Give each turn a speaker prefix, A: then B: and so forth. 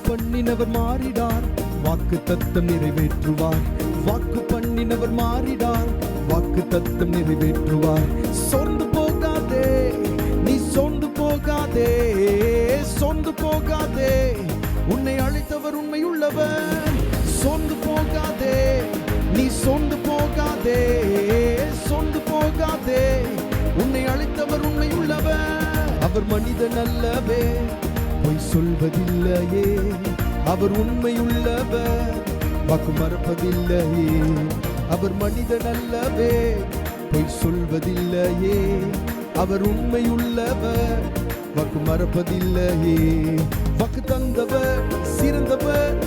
A: பண்ணினவர் மாறிடார், வாக்கு தத்தம் நிறைவேற்றுவார். வாக்கு பண்ணினவர் மாறிடார், வாக்கு தத்தம் நிறைவேற்றுவார். சோர்ந்து போகாதே, நீ சோர்ந்து போகாதே, சோர்ந்து போகாதே, உன்னை அழைத்தவர் உண்மையுள்ளவர். சோர்ந்து போகாதே, நீ சோர்ந்து போகாதே, சோர்ந்து போகாதே, உன்னை அழைத்தவர் உண்மையுள்ளவர். அவர் மனிதன் அல்லவே, பொய் சொல்வதில்லையே, அவர் உண்மையுள்ளவர், வாக்கு மறப்பதில்லையே. அவர் மனிதன் அல்லவே, பொய் சொல்வதில்லையே, அவர் உண்மையுள்ளவர், வாக்கு மறப்பதில்லையே. வாக்கு தந்தவர் சிறந்தவர்,